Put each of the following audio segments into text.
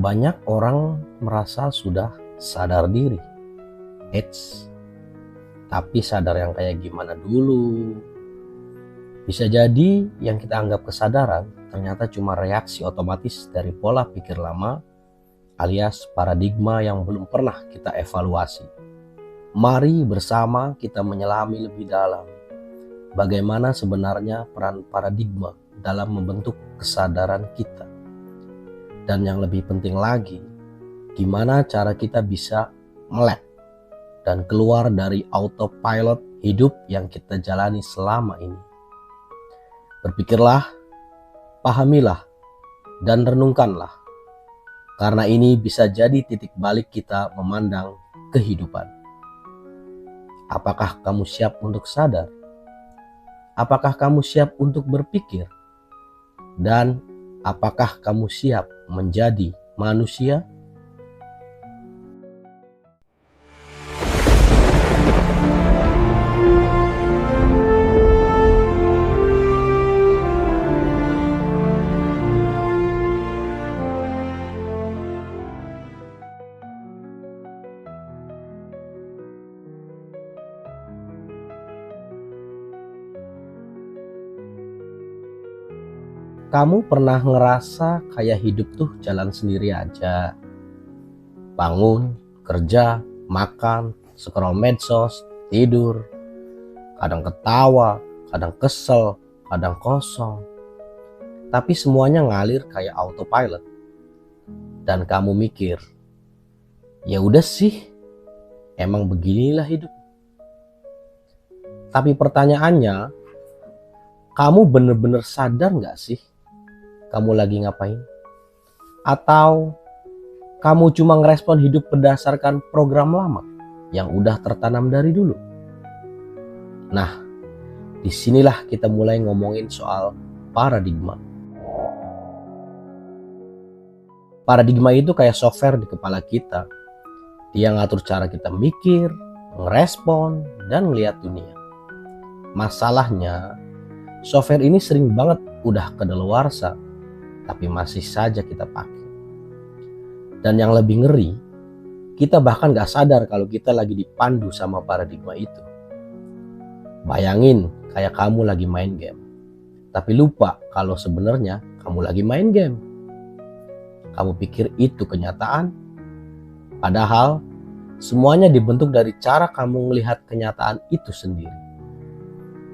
Banyak orang merasa sudah sadar diri. Eits, tapi sadar yang kayak gimana dulu? Bisa jadi yang kita anggap kesadaran ternyata cuma reaksi otomatis dari pola pikir lama alias paradigma yang belum pernah kita evaluasi. Mari bersama kita menyelami lebih dalam bagaimana sebenarnya peran paradigma dalam membentuk kesadaran kita. Dan yang lebih penting lagi, gimana cara kita bisa melek dan keluar dari autopilot hidup yang kita jalani selama ini. Berpikirlah, pahamilah, dan renungkanlah. Karena ini bisa jadi titik balik kita memandang kehidupan. Apakah kamu siap untuk sadar? Apakah kamu siap untuk berpikir? Dan apakah kamu siap menjadi manusia? Kamu pernah ngerasa kayak hidup tuh jalan sendiri aja? Bangun, kerja, makan, scroll medsos, tidur. Kadang ketawa, kadang kesel, kadang kosong. Tapi semuanya ngalir kayak autopilot. Dan kamu mikir, ya udah sih, emang beginilah hidup. Tapi pertanyaannya, kamu bener-bener sadar gak sih kamu lagi ngapain? Atau kamu cuma ngerespon hidup berdasarkan program lama yang udah tertanam dari dulu? Nah, disinilah kita mulai ngomongin soal paradigma. Paradigma itu kayak software di kepala kita. Dia ngatur cara kita mikir, ngerespon, dan ngeliat dunia. Masalahnya, software ini sering banget udah kadaluarsa, tapi masih saja kita pakai. Dan yang lebih ngeri, kita bahkan gak sadar kalau kita lagi dipandu sama paradigma itu. Bayangin kayak kamu lagi main game, tapi lupa kalau sebenarnya kamu lagi main game. Kamu pikir itu kenyataan, padahal semuanya dibentuk dari cara kamu melihat kenyataan itu sendiri.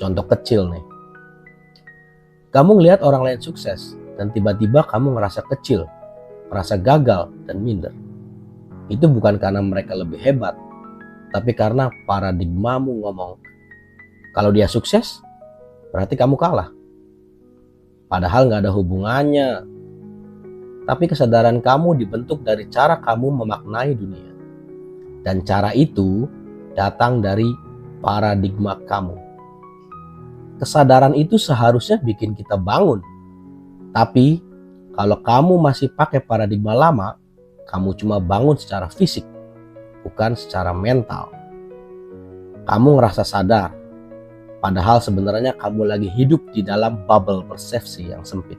Contoh kecil nih, kamu ngelihat orang lain sukses dan tiba-tiba kamu ngerasa kecil, merasa gagal dan minder. Itu bukan karena mereka lebih hebat, tapi karena paradigmamu ngomong, kalau dia sukses, berarti kamu kalah. Padahal gak ada hubungannya. Tapi kesadaran kamu dibentuk dari cara kamu memaknai dunia. Dan cara itu datang dari paradigma kamu. Kesadaran itu seharusnya bikin kita bangun. Tapi kalau kamu masih pakai paradigma lama, kamu cuma bangun secara fisik, bukan secara mental. Kamu ngerasa sadar, padahal sebenarnya kamu lagi hidup di dalam bubble persepsi yang sempit.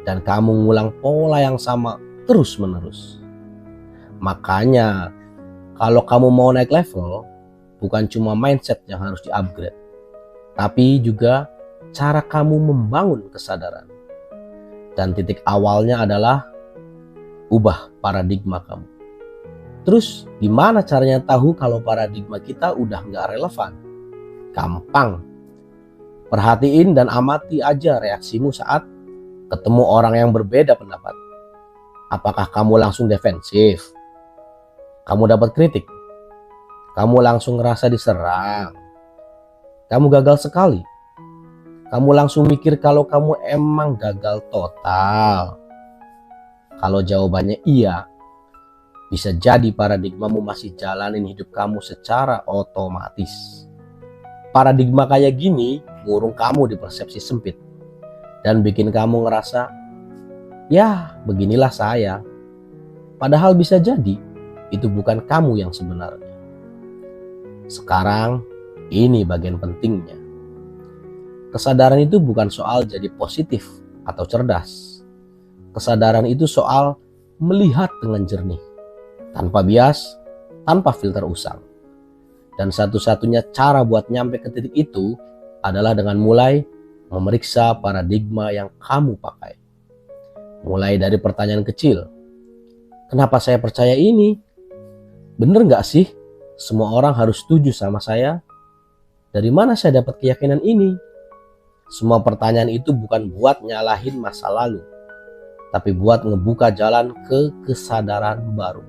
Dan kamu ngulang pola yang sama terus-menerus. Makanya, kalau kamu mau naik level, bukan cuma mindset yang harus di-upgrade, tapi juga cara kamu membangun kesadaran. Dan titik awalnya adalah ubah paradigma kamu. Terus gimana caranya tahu kalau paradigma kita udah gak relevan? Gampang. Perhatiin dan amati aja reaksimu saat ketemu orang yang berbeda pendapat. Apakah kamu langsung defensif? Kamu dapat kritik? Kamu langsung ngerasa diserang? Kamu gagal sekali? Kamu langsung mikir kalau kamu emang gagal total? Kalau jawabannya iya, bisa jadi paradigmamu masih jalanin hidup kamu secara otomatis. Paradigma kayak gini ngurung kamu di persepsi sempit dan bikin kamu ngerasa, ya beginilah saya. Padahal bisa jadi itu bukan kamu yang sebenarnya. Sekarang ini bagian pentingnya. Kesadaran itu bukan soal jadi positif atau cerdas. Kesadaran itu soal melihat dengan jernih, tanpa bias, tanpa filter usang. Dan satu-satunya cara buat nyampe ke titik itu adalah dengan mulai memeriksa paradigma yang kamu pakai. Mulai dari pertanyaan kecil. Kenapa saya percaya ini? Bener nggak sih semua orang harus setuju sama saya? Dari mana saya dapat keyakinan ini? Semua pertanyaan itu bukan buat nyalahin masa lalu, tapi buat ngebuka jalan ke kesadaran baru.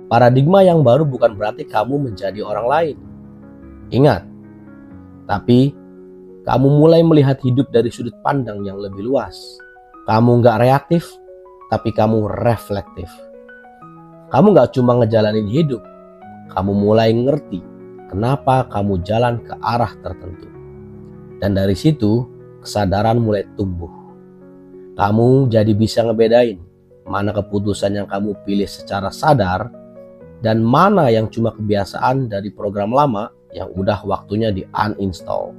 Paradigma yang baru bukan berarti kamu menjadi orang lain. Ingat, tapi kamu mulai melihat hidup dari sudut pandang yang lebih luas. Kamu nggak reaktif, tapi kamu reflektif. Kamu nggak cuma ngejalanin hidup, kamu mulai ngerti kenapa kamu jalan ke arah tertentu. Dan dari situ, kesadaran mulai tumbuh. Kamu jadi bisa ngebedain mana keputusan yang kamu pilih secara sadar dan mana yang cuma kebiasaan dari program lama yang udah waktunya di uninstall.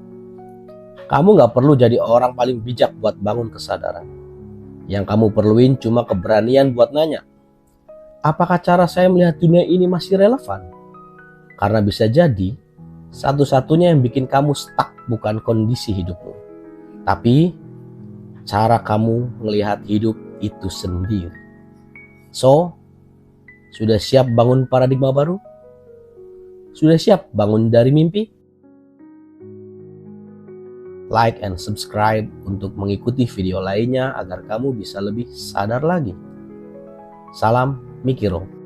Kamu gak perlu jadi orang paling bijak buat bangun kesadaran. Yang kamu perluin cuma keberanian buat nanya, apakah cara saya melihat dunia ini masih relevan? Karena bisa jadi satu-satunya yang bikin kamu stuck bukan kondisi hidupmu, tapi cara kamu melihat hidup itu sendiri. So, sudah siap bangun paradigma baru? Sudah siap bangun dari mimpi? Like and subscribe untuk mengikuti video lainnya agar kamu bisa lebih sadar lagi. Salam Mikiro.